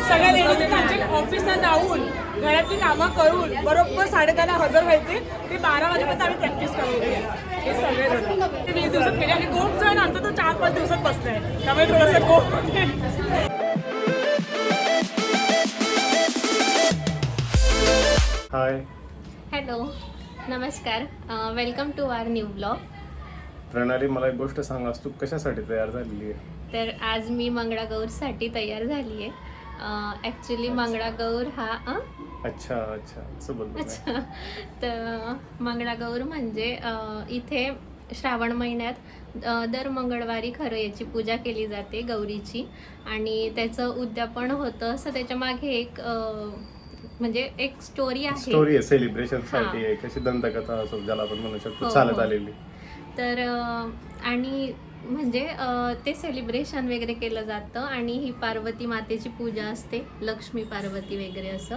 सगळ्या लेडीज म्हणजे ऑफिसला जाऊन घरातली कामं करून बरोबर 10:30ला हजर व्हायचे. ते 12 वाजेपर्यंत आम्ही प्रॅक्टिस करायची. हे सगळे जण ते 20 दिवसात केले आणि खूप जण आमचा तो 4-5 दिवसात बसलाय. त्यामुळे थोडंसं हाय, हॅलो, नमस्कार, welcome to our new blog. Pranali, मला एक गोष्ट सांग, आज तू कशासाठी तयार झालेली आहे? तर आज मी मंगळागौरसाठी तयार झाली आहे. ॲक्च्युली मंगळागौर हा अच्छा असं बोल. अच्छा, तर मंगळागौर म्हणजे इथे श्रावण महिन्यात दर मंगळवारी खरं याची पूजा केली जाते गौरीची, आणि त्याचं उद्यापन होतं. असं त्याच्या मागे एक म्हणजे एक स्टोरी आहे, सेलिब्रेशन साठी एक अशी दंतकथा असो ज्याला आपण म्हणू शकतो, चालत आलेली. तर आणि म्हणजे ते सेलिब्रेशन वगैरे केलं जातं. आणि ही पार्वती मातेची पूजा असते, लक्ष्मी पार्वती वगैरे असं.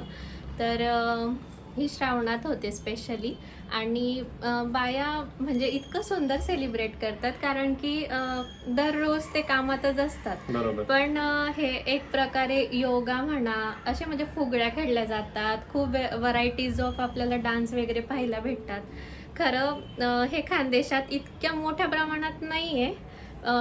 तर ही श्रावणात होते स्पेशली. आणि बाया म्हणजे इतकं सुंदर सेलिब्रेट करतात, कारण की दररोज ते कामातच असतात. पण हे एक प्रकारे योगा म्हणा, असे म्हणजे फुगड्या खेळल्या जातात. खूप व्हरायटीज ऑफ आपल्याला डान्स वगैरे पाहायला भेटतात. खरं हे खानदेशात इतक्या मोठ्या प्रमाणात नाही आहे.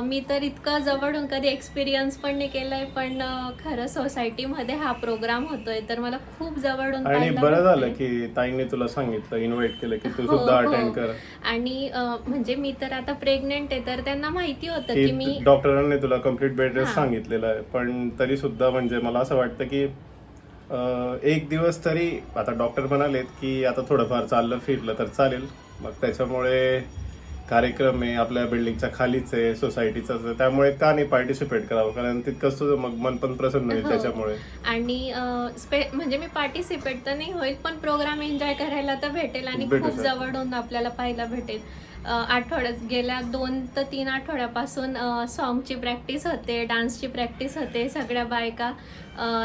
मी तर इतकं जवळून कधी एक्सपिरियन्स पण नाही केलंय, पण खरं सोसायटीमध्ये हा प्रोग्राम होतोय तर मला खूप जवळून. आणि बरं झालं की ताईंनी तुला सांगितलं, इन्व्हाइट केलं की तू सुद्धा अटेंड कर. आणि म्हणजे मी तर आता प्रेग्नेंट आहे, तर त्यांना माहिती होतं की मी डॉक्टरांनी तुला कम्प्लीट बेड रेस्ट सांगितलेलं आहे. पण तरी सुद्धा म्हणजे मला असं वाटतं की एक दिवस तरी, आता डॉक्टर म्हणालेत की आता थोडंफार चाललं फिरलं तर चालेल. मग त्याच्यामुळे कार्यक्रम आहे, आपल्या बिल्डिंगच्या खालीच आहे, सोसायटीचाच आहे, त्यामुळे का नाही पार्टिसिपेट करावं, कारण तितकंच तुझं मग मन पण प्रसन्न होईल त्याच्यामुळे. आणि म्हणजे मी पार्टिसिपेट तर नाही होईल, पण प्रोग्राम एन्जॉय करायला तर भेटेल आणि खूप जवळून आपल्याला पाहायला भेटेल. आठवड्यात गेल्या 2 ते 3 आठवड्यापासून सॉन्गची प्रॅक्टिस होते, डान्सची प्रॅक्टिस होते. सगळ्या बायका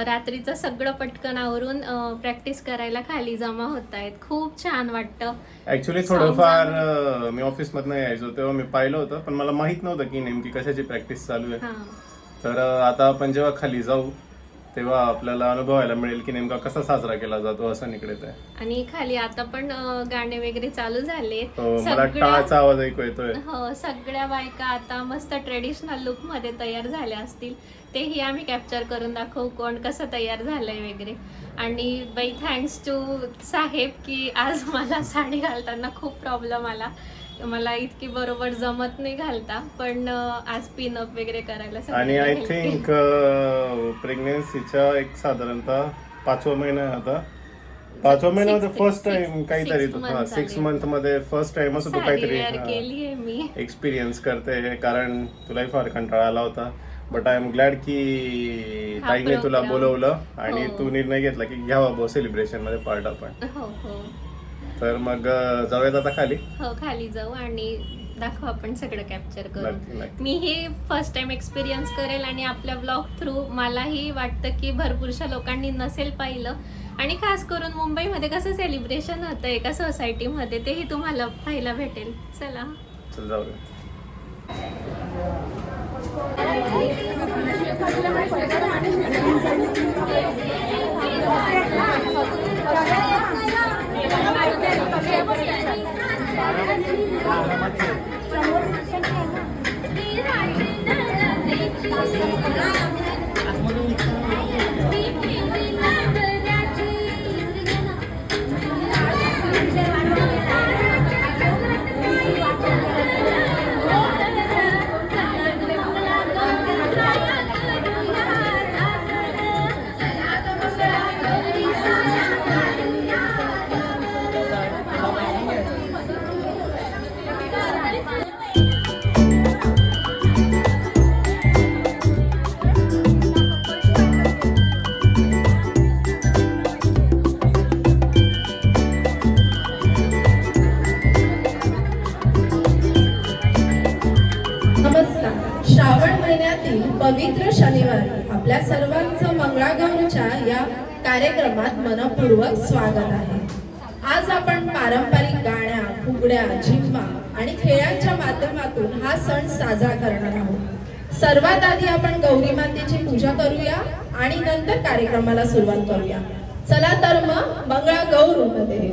रात्रीचं सगळं पटकन आवरून प्रॅक्टिस करायला खाली जमा होत आहेत. खूप छान वाटतं. ऍक्च्युली थोडंफार मी ऑफिसमधनं यायचो तेव्हा मी पाहिलं होतं, पण मला माहित नव्हतं की नेमकी कशाची प्रॅक्टिस चालू आहे. तर आता आपण जेव्हा खाली जाऊ तेव्हा आपल्याला अनुभवायला मिळेल की नेमका कसा साजरा केला जातो, असं निकडत आहे. आणि खाली आता पण गाणे वगैरे चालू झाले. मला टाळाचा आवाज ऐकू येतोय. हो, सगळ्या बायका आता मस्त ट्रेडिशनल लुक मध्ये तयार झाल्या असतील. तेही आम्ही कॅप्चर करून दाखवू, कोण कसं तयार झालंय वगैरे. आणि बाई, थँक्स टू साहेब की आज मला साडी घालताना खूप प्रॉब्लेम आला. मला इतकी बरोबर जमत नाही घालता, पण आज पिनअप वगैरे करायला. आणि आय थिंक प्रेग्नेन्सीच्या एक साधारणतः 5वा महिना आहे आता. 5वा महिना होता फर्स्ट टाइम काहीतरी 6 मंथ मध्ये फर्स्ट टाइम असं तू काहीतरी एक्सपिरियन्स करते, कारण तुलाही फार कंटाळा आला होता. बट आय एम ग्लॅड की ताईने तुला बोलवलं आणि तू निर्णय घेतला की घ्यावा सेलिब्रेशन मध्ये पार्ट आपण. तर मग जाऊयात आता खाली. हो, खाली जाऊ आणि दाखवू आपण सगळं कॅप्चर करू. मी हे फर्स्ट टाइम एक्सपिरियन्स करेल आणि आपल्या ब्लॉग थ्रू मलाही वाटतं की भरपूरशा लोकांनी नसेल पाहिलं. आणि खास करून मुंबईमध्ये कसं सेलिब्रेशन होतं एका सोसायटीमध्ये, तेही तुम्हाला पाहायला भेटेल. चला जाऊया. श्रावण महिन्यातील पवित्र शनिवारी आपल्या सर्वांचं मंगळागौरच्या या कार्यक्रमात मनपूर्वक स्वागत आहे. आज आपण पारंपरिक गाण्या, फुगड्या, झिम्मा आणि खेळांच्या माध्यमातून हा सण साजरा करणार आहोत. सर्वात आधी आपण गौरी मातेची पूजा करूया आणि नंतर कार्यक्रमाला सुरुवात करूया. चला तर मग मंगळागौरमध्ये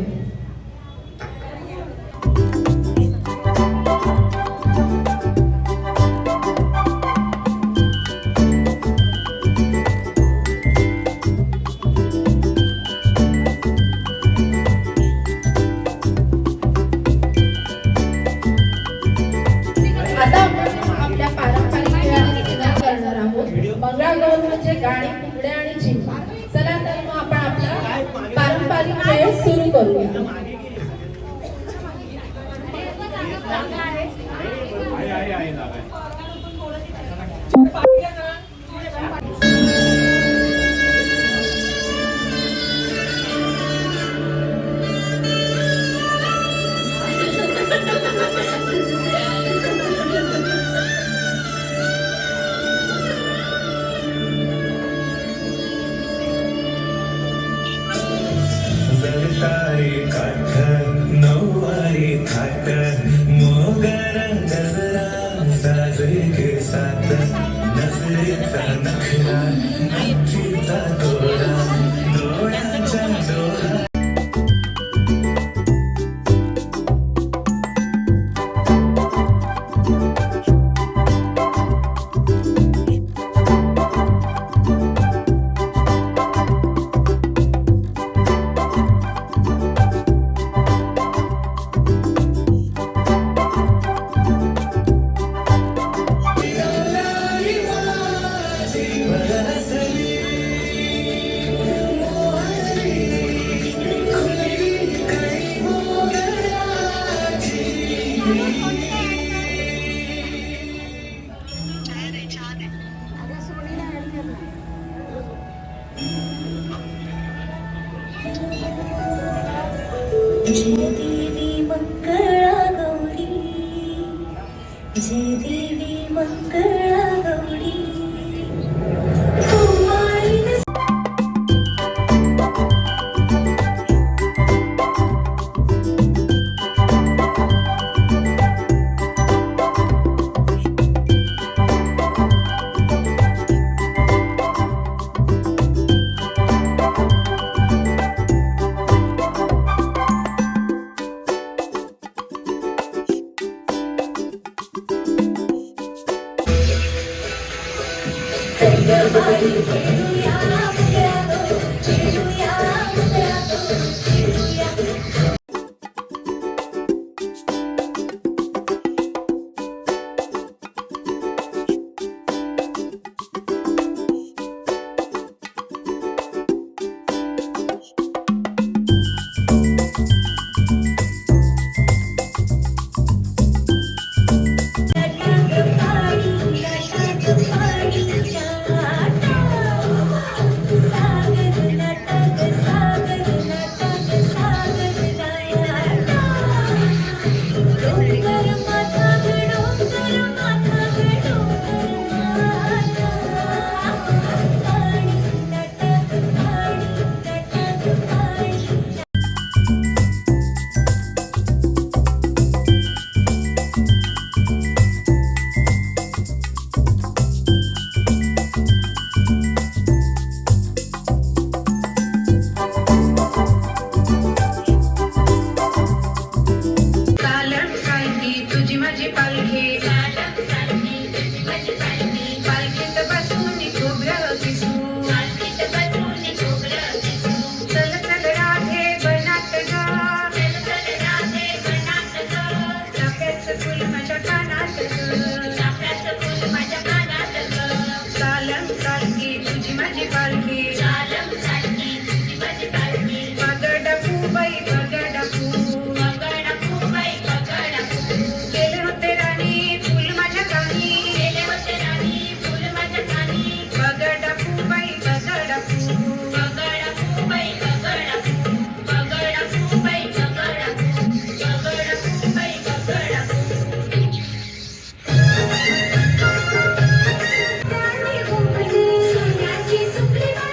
आता आपण आपल्या पारंपरिक खेळाची सुरुवात करणार आहोत. मंगळागौर म्हणजे गाणी, फुगड्या आणि झिम्मा. चला तर मग आपण आपला पारंपरिक खेळ सुरू करूया. जगतारे काठ नऊवारी थाट मोगरा गजरा साजरे साथ नजरेचा नखरा नाचीचा दोरा डोळ्यांच्या डोळा जय देवी मंगळा गौरी, जय देवी मंगळा गौरी. कुमारी सुप्ली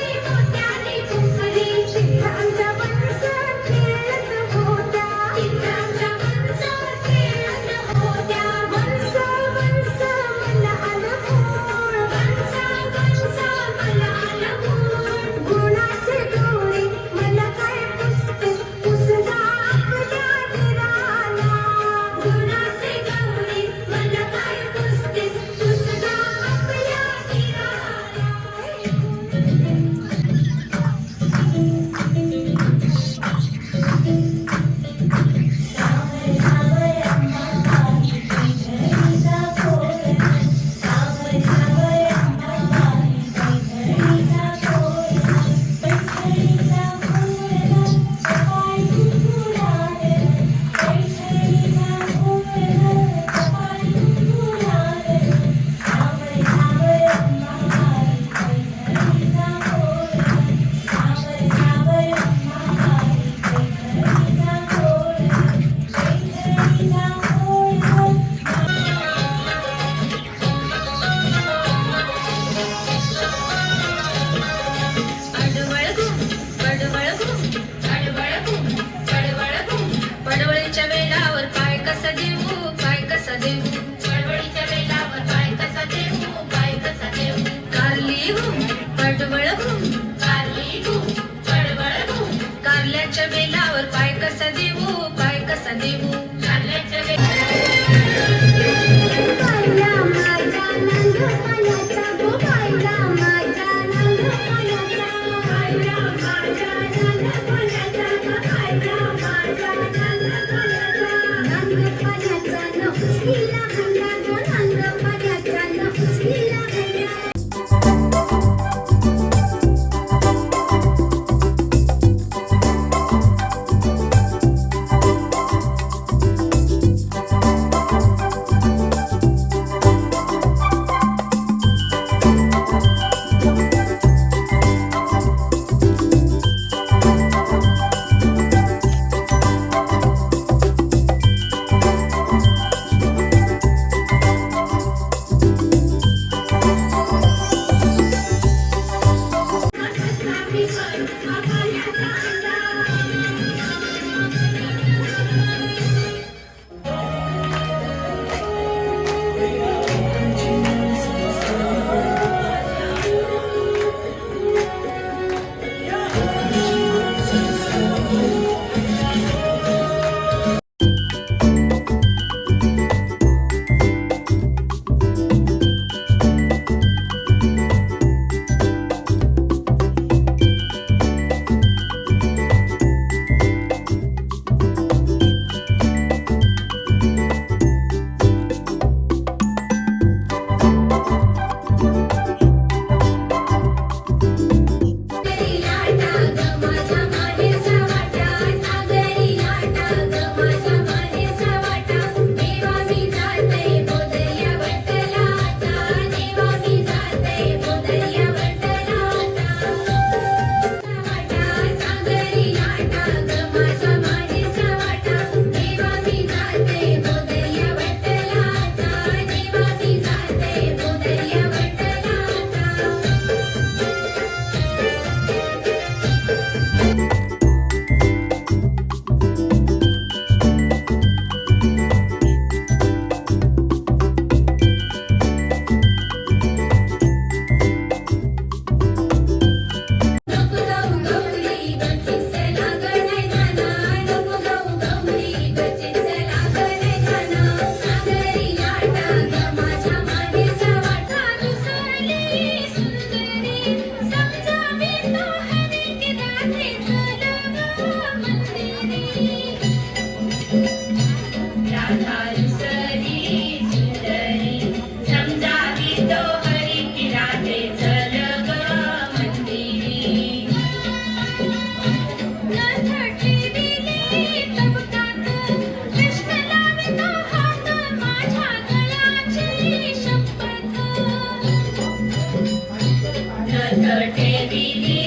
ठेविली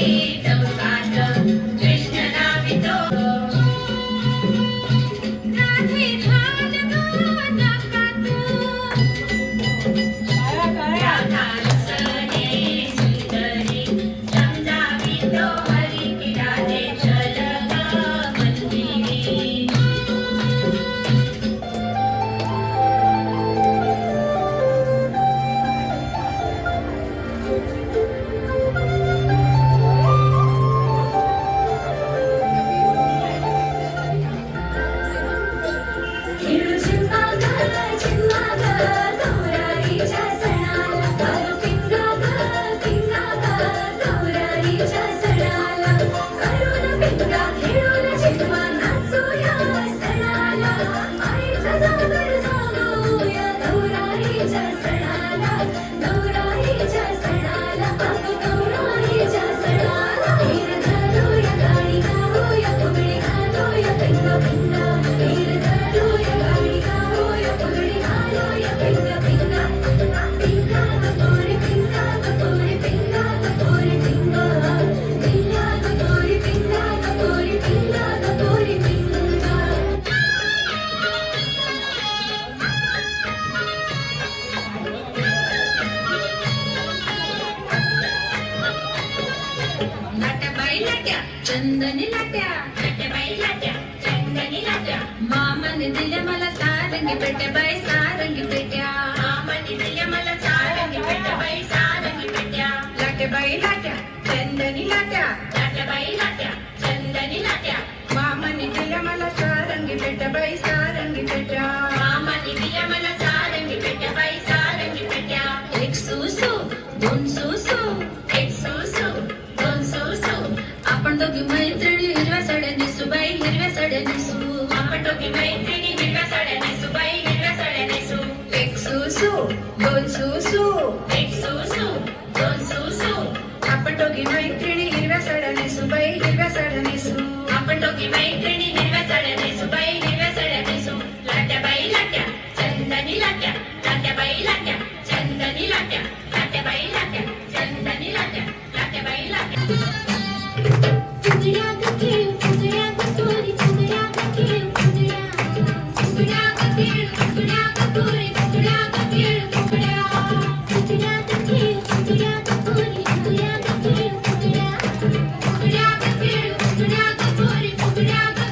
चौकात कृष्ण नावितो राधे घाल नाकात राधा रसने सुंदरी समजावितो हरी की राधे चल ग मंदिरी खेळू चिंबा ग गौराईच्या सणाला घालू पिंगा ग गौराईच्या सणाला करून पिंगा खेळून चिंबा नाचूया सणाला आईचा जागर जागूया गौराईच्या सणाला गौराईच्या सणाला अग गौराईच्या सणाला हीर घालूया गाणी गाऊया फुगडी घालूया पिंगा पिंगा हीर घालूया गाणी गाऊया फुगडी घालूया पिंगा पिंगा पिंगा गपोरी पिंगा गपोरी पिंगा गपोरी पिंगा पिंगा गपोरी पिंगा गपोरी पिंगा गपोरी पिंगा लाट्याबाई लाट्या चंदनी लाट्या लाट्याबाई लाट्या चंदनी लाट्या मामाने दिल्या मला सारंगी पेट्या बाई सारंगी पेट्या मामाने दिल्या मला सारंगी पेट्या बाई सारंगी पेट्या लाट्याबाई लाट्या चंदनी लाट्या लाट्याबाई लाट्या चंदनी लाट्या मामाने दिल्या मला सारंगी पेट्या बाई सारंगी पेट्या मामाने दिल्या मला सारंगी पेट्या बाई सारंगी पेट्या एक सुसू दोन सुसू एक सुसू दोन सुसू आपण दोघी मैत्रिणी हिरव्या साड्या नेसू बाई हिरव्या साड्या नेसू आपण दोघी मैत्रिणी हिरव्या साड्या नेसू बाई हिरव्या साड्या नेसू एक सुसू दोन सुसू एक सुसू दोन सुसू आपण दोघी मैत्रिणी हिरव्या साड्या नेसू बाई हिरव्या साड्या नेसू आपण दोघी मैत्रिणी हिरव्या साड्या नेसू बाई हिरव्या साड्या नेसू लाट्याबाई लाट्या चंदनी लाट्या लाट्याबाई लाट्या चंदनी लाट्या लाट्याबाई लाट्या चंदनी लाट्या लाट्याबाई लाट्या फुगड्या ग खेळ फुगड्या ग चोरी फुगड्या ग खेळ फुगड्या फुगड्या ग खेळ फुगड्या ग चोरी फुगड्या ग खेळ फुगड्या फुगड्या ग खेळ फुगड्या ग चोरी फुगड्या ग खेळ फुगड्या फुगड्या ग खेळ फुगड्या ग चोरी फुगड्या ग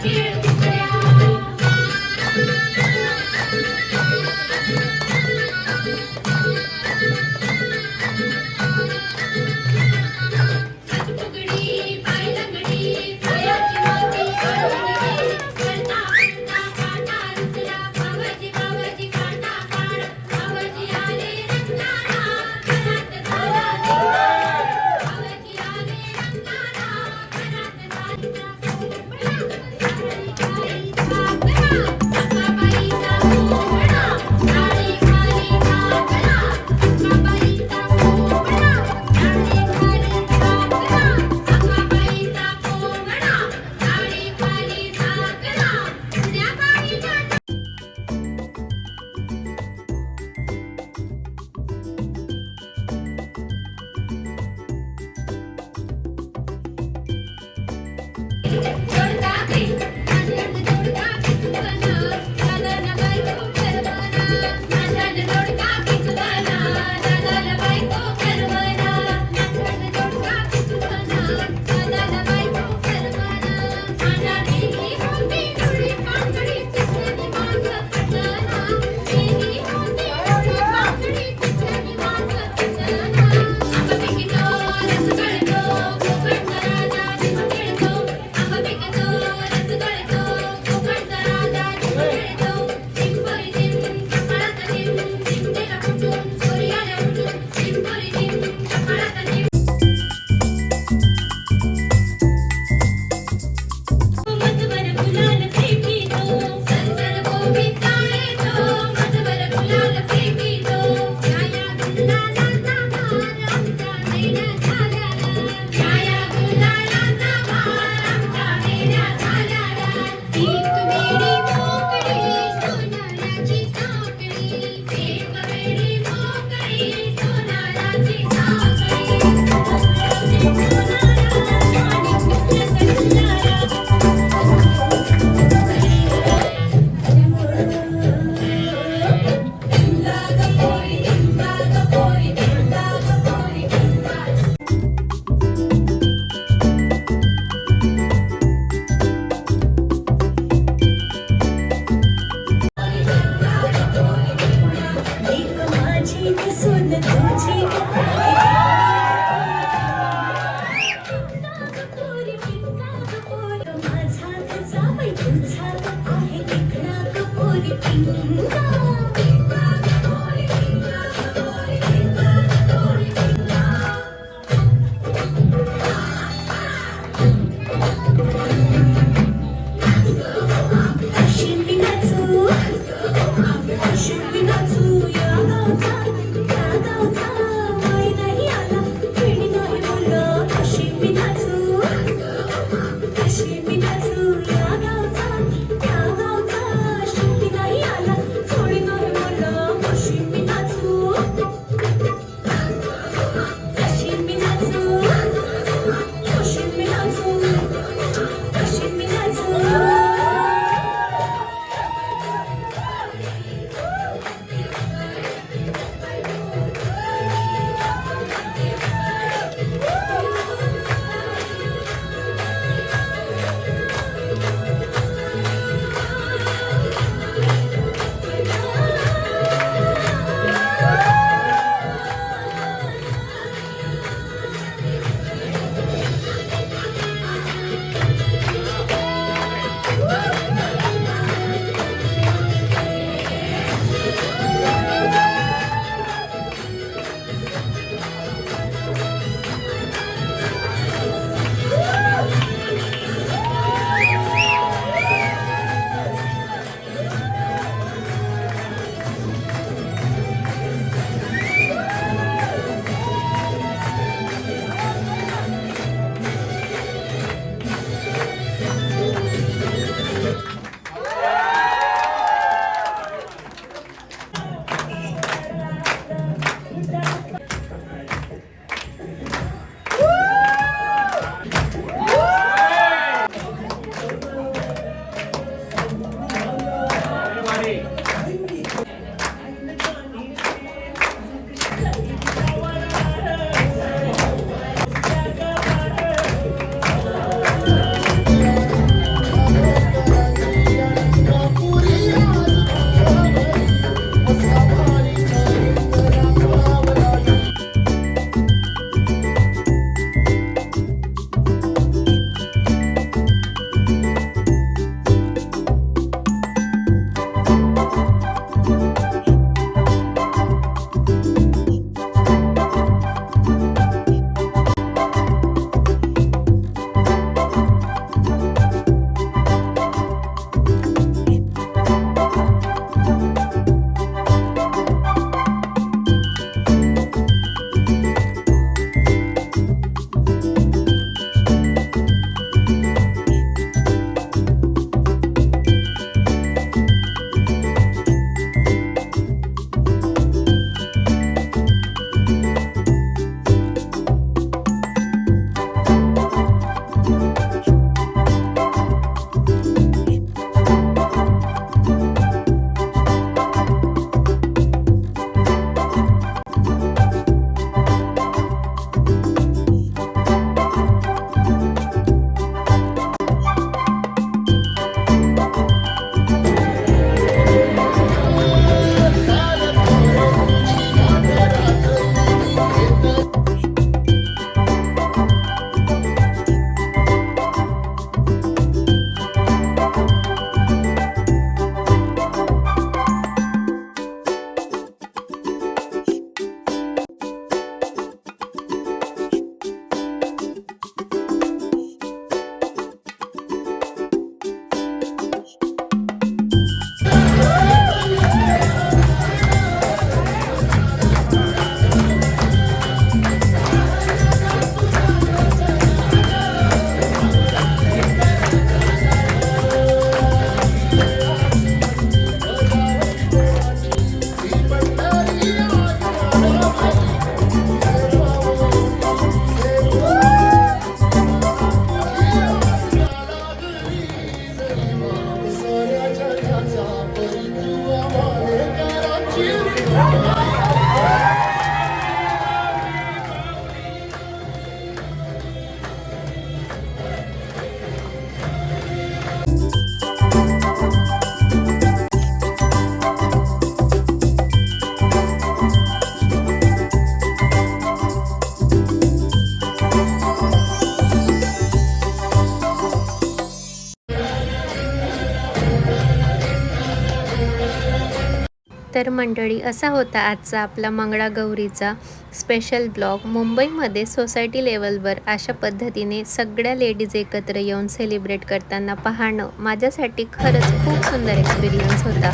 तर मंडळी, असा होता आजचा आपला मंगळागौरीचा स्पेशल ब्लॉग. मुंबईमध्ये सोसायटी लेवलवर अशा पद्धतीने सगळ्या लेडीज एकत्र येऊन सेलिब्रेट करताना पाहणं माझ्यासाठी खरंच खूप सुंदर एक्सपिरियन्स होता.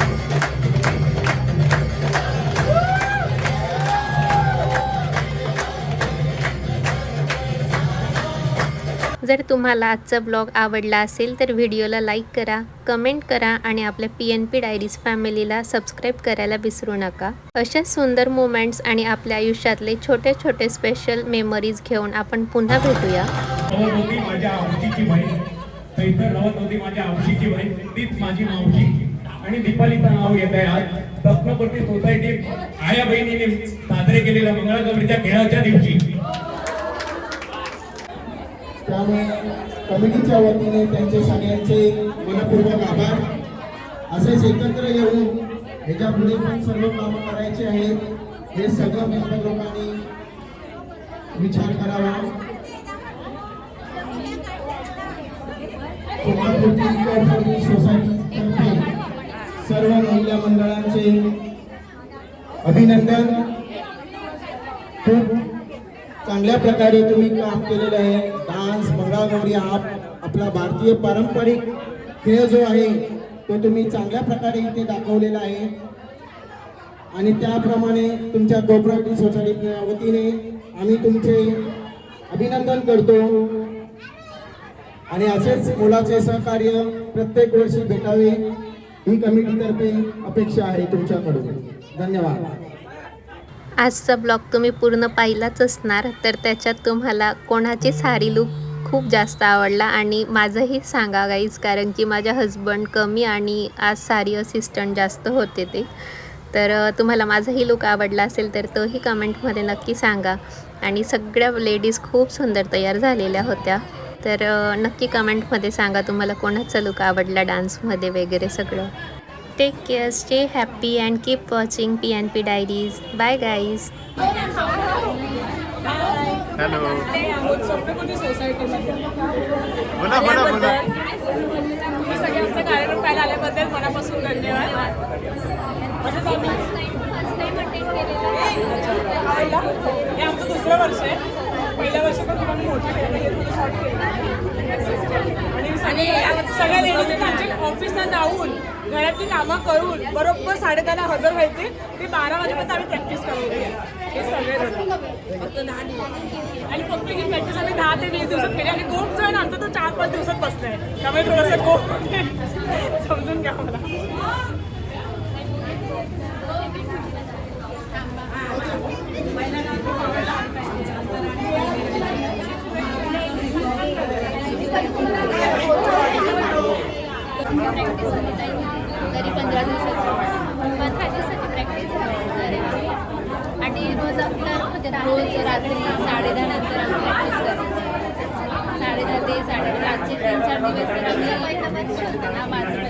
जर तुम्हाला आजचा ब्लॉग आवडला असेल तर व्हिडिओला लाईक करा, कमेंट करा आणि आपल्या PNP डायरीज फॅमिलीला सबस्क्राईब करायला विसरू नका. अशा सुंदर मोमेंट्स आणि आपल्या आयुष्यातले छोटे छोटे स्पेशल मेमरीज घेऊन आपण पुन्हा भेटूया. रवत होती माझ्या आमचीची बहीण, तर इथं रवत होती माझ्या आमचीची बहीण, तीच माझी मावशी. आणि दीपालीचं नाव येत आहे आज दत्तप्रती सोसायटी आया बहिणीने साजरे केलेल्या मंगळागौरीच्या खेळाच्या दिवशी. त्यामुळे कमिटीच्या वतीने त्यांचे सगळ्यांचे मनपूर्वक आभार. असेच एकत्र येऊन ह्याच्या पुढे पण सर्व कामं करायची आहेत. हे सगळं मेंबर लोकांनी विचार करावा. सोलापूर सोसायटीतर्फे सर्व महिला मंडळांचे अभिनंदन. खूप चांगल्या प्रकारे तुम्ही काम केलेलं आहे. डान्स, मंगळागौरी हा आपला भारतीय पारंपरिक खेळ जो आहे तो तुम्ही चांगल्या प्रकारे इथे दाखवलेला आहे. आणि त्याप्रमाणे तुमच्या कोऑपरेटिव्ह सोसायटीच्या वतीने आम्ही तुमचे अभिनंदन करतो. आणि असेच मुलाचे सहकार्य प्रत्येक वर्षी भेटावे ही कमिटीतर्फे अपेक्षा आहे तुमच्याकडून. धन्यवाद. आजचा ब्लॉग तुम्ही पूर्ण पाहिलाच असणार, तर त्याच्यात तुम्हाला कोणाची साडी लूक खूप जास्त आवडला आणि माझंही सांगा गाईज, कारण की माझ्या हजबंड कमी आणि आज साडी असिस्टंट जास्त होते ते. तर तुम्हाला माझाही लूक आवडला असेल तर तोही कमेंटमध्ये नक्की सांगा. आणि सगळ्या लेडीज खूप सुंदर तयार झालेल्या होत्या, तर नक्की कमेंटमध्ये सांगा तुम्हाला कोणाचा लूक आवडला डान्समध्ये वगैरे सगळं. Take care, stay happy and keep watching PNP Diaries. Bye guys. Hello, सोप्पेकुटी सोसायटीमध्ये बोला बोला बोला. तुम्ही सगळे आमचा कार्यक्रम पाहायला आल्याबद्दल मनापासून धन्यवाद. असं चालू हे आमचं दुसरं वर्ष आहे. पहिल्या वर्षी पण तुम्हाला मोठं केलं, शॉर्ट केलं. आणि सगळ्या लेडीज त्यांच्या ऑफिसला जाऊन घरातली कामं करून बरोबर 10:30 हजर व्हायचे. ते 12 वाजेपर्यंत आम्ही प्रॅक्टिस करतो हे सगळे आणि फक्त ही प्रॅक्टिस आम्ही 10 ते 20 दिवसात केली. आणि गोप जो आहे ना आमचा तो 4-5 दिवसात बसलाय. त्यामुळे थोडंसं गोप समजून घ्या मला. तरी 15 दिवसाची प्रॅक्टिस आणि रोज आपलं म्हणजे रोज रात्री 10:30 नंतर आम्ही प्रॅक्टिस करायची. 10:30 ते 10:30 आजचे 3-4 दिवस तर आम्ही वाजता.